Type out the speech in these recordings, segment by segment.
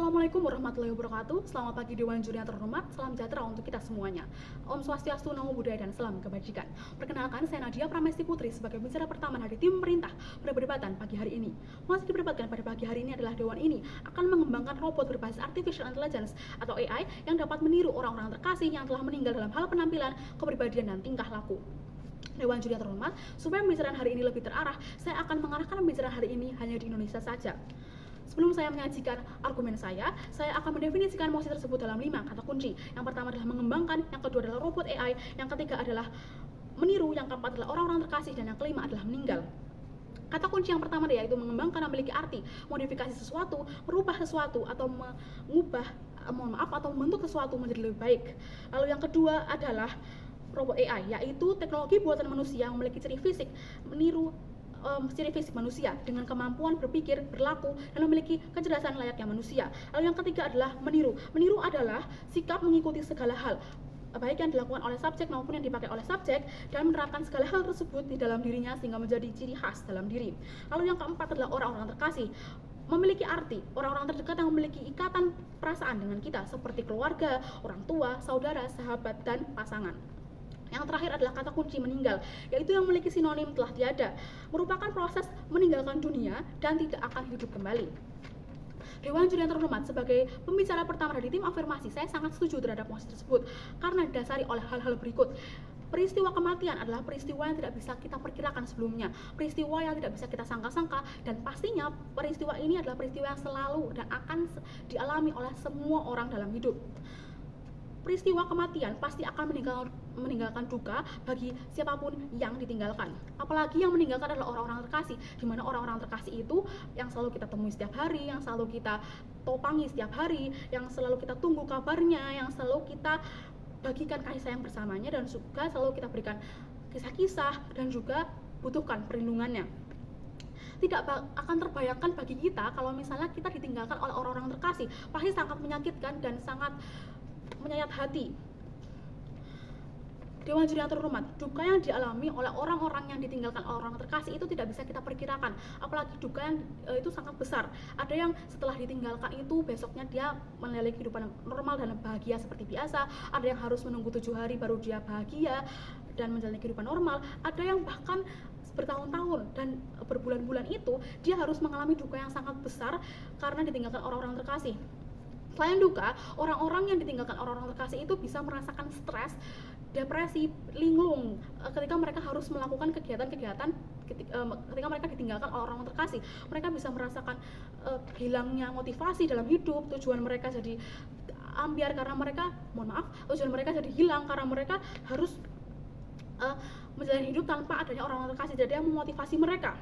Assalamualaikum warahmatullahi wabarakatuh. Selamat pagi Dewan Juri yang terhormat. Salam sejahtera untuk kita semuanya. Om Swastiastu, Namo Buddhaya, dan salam kebajikan. Perkenalkan, saya Nadia Pramesti Putri sebagai pembicara pertama dari tim pemerintah pada perdebatan pagi hari ini. Masih diperdebatkan pada pagi hari ini adalah Dewan ini akan mengembangkan robot berbasis Artificial Intelligence atau AI yang dapat meniru orang-orang terkasih yang telah meninggal dalam hal penampilan, kepribadian, dan tingkah laku. Dewan Juri yang terhormat, supaya pembicaraan hari ini lebih terarah, saya akan mengarahkan pembicaraan hari ini hanya di Indonesia saja. Sebelum saya menyajikan argumen saya akan mendefinisikan mosi tersebut dalam 5 kata kunci. Yang pertama adalah mengembangkan, yang kedua adalah robot AI, yang ketiga adalah meniru, yang keempat adalah orang-orang terkasih, dan yang kelima adalah meninggal. Kata kunci yang pertama yaitu mengembangkan memiliki arti modifikasi sesuatu, merubah sesuatu, atau mengubah atau membentuk sesuatu menjadi lebih baik. Lalu yang kedua adalah robot AI, yaitu teknologi buatan manusia yang memiliki ciri fisik meniru ciri fisik manusia dengan kemampuan berpikir, berlaku, dan memiliki kecerdasan layaknya manusia. Lalu yang ketiga adalah meniru. Meniru adalah sikap mengikuti segala hal, baik yang dilakukan oleh subjek maupun yang dipakai oleh subjek, dan menerapkan segala hal tersebut di dalam dirinya sehingga menjadi ciri khas dalam diri. Lalu yang keempat adalah orang-orang terkasih, memiliki arti orang-orang terdekat yang memiliki ikatan perasaan dengan kita seperti keluarga, orang tua, saudara, sahabat, dan pasangan. Yang terakhir adalah kata kunci meninggal, yaitu yang memiliki sinonim telah tiada, merupakan proses meninggalkan dunia dan tidak akan hidup kembali. Dewan Juri yang terhormat, sebagai pembicara pertama dari tim afirmasi, saya sangat setuju terhadap mosi tersebut karena didasari oleh hal-hal berikut. Peristiwa kematian adalah peristiwa yang tidak bisa kita perkirakan sebelumnya, peristiwa yang tidak bisa kita sangka-sangka, dan pastinya peristiwa ini adalah peristiwa yang selalu dan akan dialami oleh semua orang dalam hidup. Peristiwa kematian pasti akan meninggalkan duka bagi siapapun yang ditinggalkan. Apalagi yang meninggalkan adalah orang-orang terkasih, di mana orang-orang terkasih itu yang selalu kita temui setiap hari, yang selalu kita topangi setiap hari, yang selalu kita tunggu kabarnya, yang selalu kita bagikan kasih sayang bersamanya, dan juga selalu kita berikan kisah-kisah dan juga butuhkan perlindungannya. Tidak akan terbayangkan bagi kita kalau misalnya kita ditinggalkan oleh orang-orang terkasih, pasti sangat menyakitkan dan sangat menyayat hati. Dewan Juri yang terhormat, duka yang dialami oleh orang-orang yang ditinggalkan oleh orang terkasih itu tidak bisa kita perkirakan, apalagi duka yang itu sangat besar. Ada yang setelah ditinggalkan itu besoknya dia menjalani kehidupan normal dan bahagia seperti biasa, ada yang harus menunggu 7 hari baru dia bahagia dan menjalani kehidupan normal, ada yang bahkan bertahun-tahun dan berbulan-bulan itu dia harus mengalami duka yang sangat besar karena ditinggalkan orang-orang terkasih. Selain duka, orang-orang yang ditinggalkan orang-orang terkasih itu bisa merasakan stres, depresi, linglung ketika mereka harus melakukan kegiatan-kegiatan ketika mereka ditinggalkan oleh orang terkasih. Mereka bisa merasakan hilangnya motivasi dalam hidup, tujuan mereka jadi ambiar karena mereka, tujuan mereka jadi hilang karena mereka harus menjalani hidup tanpa adanya orang-orang terkasih. Jadi yang memotivasi mereka.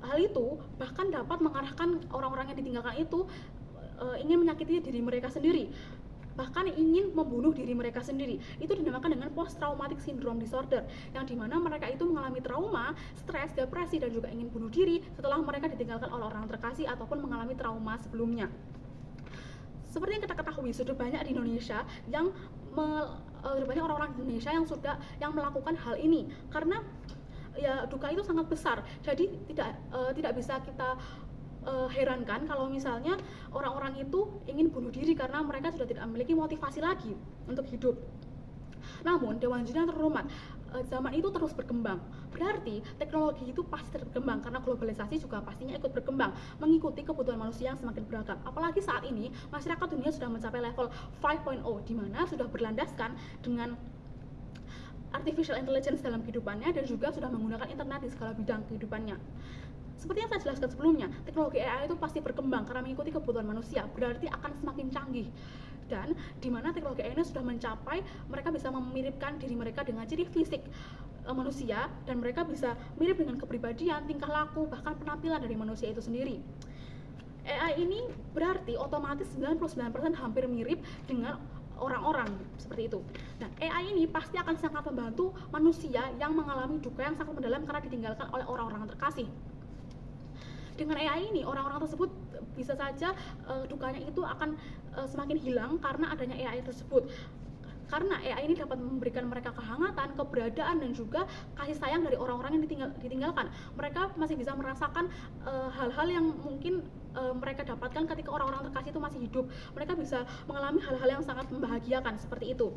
Hal itu bahkan dapat mengarahkan orang-orang yang ditinggalkan itu ingin menyakiti diri mereka sendiri, bahkan ingin membunuh diri mereka sendiri. Itu dinamakan dengan post traumatic syndrome disorder, yang dimana mereka itu mengalami trauma, stres, depresi, dan juga ingin bunuh diri setelah mereka ditinggalkan oleh orang terkasih ataupun mengalami trauma sebelumnya. Seperti yang kita ketahui, sudah banyak di Indonesia yang banyak orang-orang di Indonesia yang melakukan hal ini karena ya duka itu sangat besar. Jadi tidak bisa kita herankan kalau misalnya orang-orang itu ingin bunuh diri karena mereka sudah tidak memiliki motivasi lagi untuk hidup. Namun Dewan Juri yang terhormat, zaman itu terus berkembang, berarti teknologi itu pasti berkembang karena globalisasi juga pastinya ikut berkembang mengikuti kebutuhan manusia yang semakin beragam. Apalagi saat ini masyarakat dunia sudah mencapai level 5.0 di mana sudah berlandaskan dengan Artificial Intelligence dalam kehidupannya dan juga sudah menggunakan internet di segala bidang kehidupannya. Seperti yang saya jelaskan sebelumnya, teknologi AI itu pasti berkembang karena mengikuti kebutuhan manusia, berarti akan semakin canggih. Dan di mana teknologi AI ini sudah mencapai mereka bisa memiripkan diri mereka dengan ciri fisik manusia, dan mereka bisa mirip dengan kepribadian, tingkah laku, bahkan penampilan dari manusia itu sendiri. AI ini berarti otomatis 99% hampir mirip dengan orang-orang seperti itu. Nah, AI ini pasti akan sangat membantu manusia yang mengalami duka yang sangat mendalam karena ditinggalkan oleh orang-orang terkasih. Dengan AI ini, orang-orang tersebut bisa saja dukanya itu akan semakin hilang karena adanya AI tersebut. Karena AI ini dapat memberikan mereka kehangatan, keberadaan, dan juga kasih sayang dari orang-orang yang ditinggalkan. Mereka masih bisa merasakan hal-hal yang mungkin mereka dapatkan ketika orang-orang terkasih itu masih hidup. Mereka bisa mengalami hal-hal yang sangat membahagiakan seperti itu.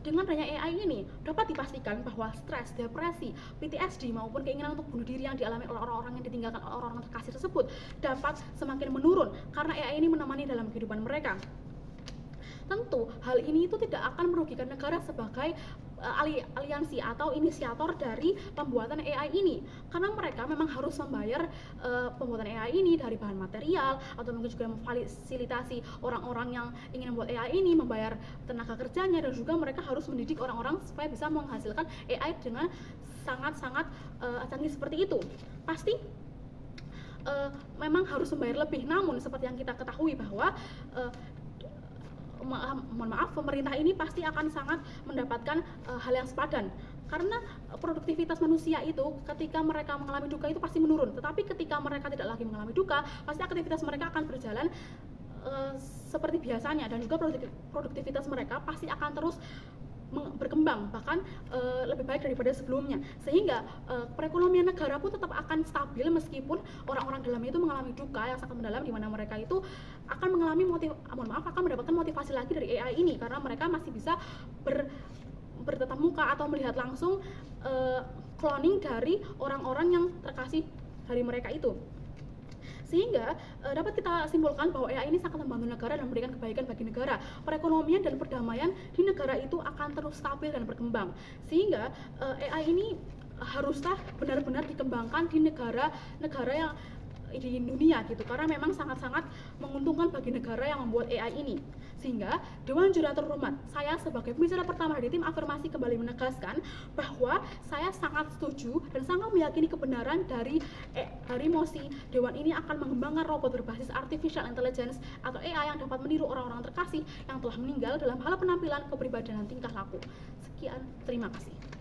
Dengan adanya AI ini, dapat dipastikan bahwa stres, depresi, PTSD maupun keinginan untuk bunuh diri yang dialami oleh orang-orang yang ditinggalkan oleh orang-orang terkasih tersebut dapat semakin menurun karena AI ini menemani dalam kehidupan mereka. Tentu, hal ini itu tidak akan merugikan negara sebagai aliansi atau inisiator dari pembuatan AI ini, karena mereka memang harus membayar pembuatan AI ini dari bahan material, atau mungkin juga memfasilitasi orang-orang yang ingin membuat AI ini, membayar tenaga kerjanya, dan juga mereka harus mendidik orang-orang supaya bisa menghasilkan AI dengan sangat-sangat canggih seperti itu. Pasti memang harus membayar lebih, namun seperti yang kita ketahui bahwa pemerintah ini pasti akan sangat mendapatkan hal yang sepadan, karena produktivitas manusia itu ketika mereka mengalami duka itu pasti menurun, tetapi ketika mereka tidak lagi mengalami duka, pasti aktivitas mereka akan berjalan seperti biasanya, dan juga produktivitas mereka pasti akan terus berkembang, bahkan lebih baik daripada sebelumnya, sehingga perekonomian negara pun tetap akan stabil meskipun orang-orang dalamnya itu mengalami duka yang sangat mendalam, di mana mereka itu akan mengalami akan mendapatkan motivasi lagi dari AI ini, karena mereka masih bisa bertatap muka atau melihat langsung cloning dari orang-orang yang terkasih dari mereka itu. Sehingga dapat kita simpulkan bahwa AI ini sangat membantu negara dan memberikan kebaikan bagi negara. Perekonomian dan perdamaian di negara itu akan terus stabil dan berkembang. Sehingga AI ini haruslah benar-benar dikembangkan di negara-negara yang di dunia gitu, karena memang sangat-sangat menguntungkan bagi negara yang membuat AI ini. Sehingga Dewan Juri yang terhormat, saya sebagai pembicara pertama dari tim afirmasi kembali menegaskan bahwa saya sangat setuju dan sangat meyakini kebenaran dari mosi Dewan ini akan mengembangkan robot berbasis artificial intelligence atau AI yang dapat meniru orang-orang terkasih yang telah meninggal dalam hal penampilan, kepribadian, dan tingkah laku. Sekian, terima kasih.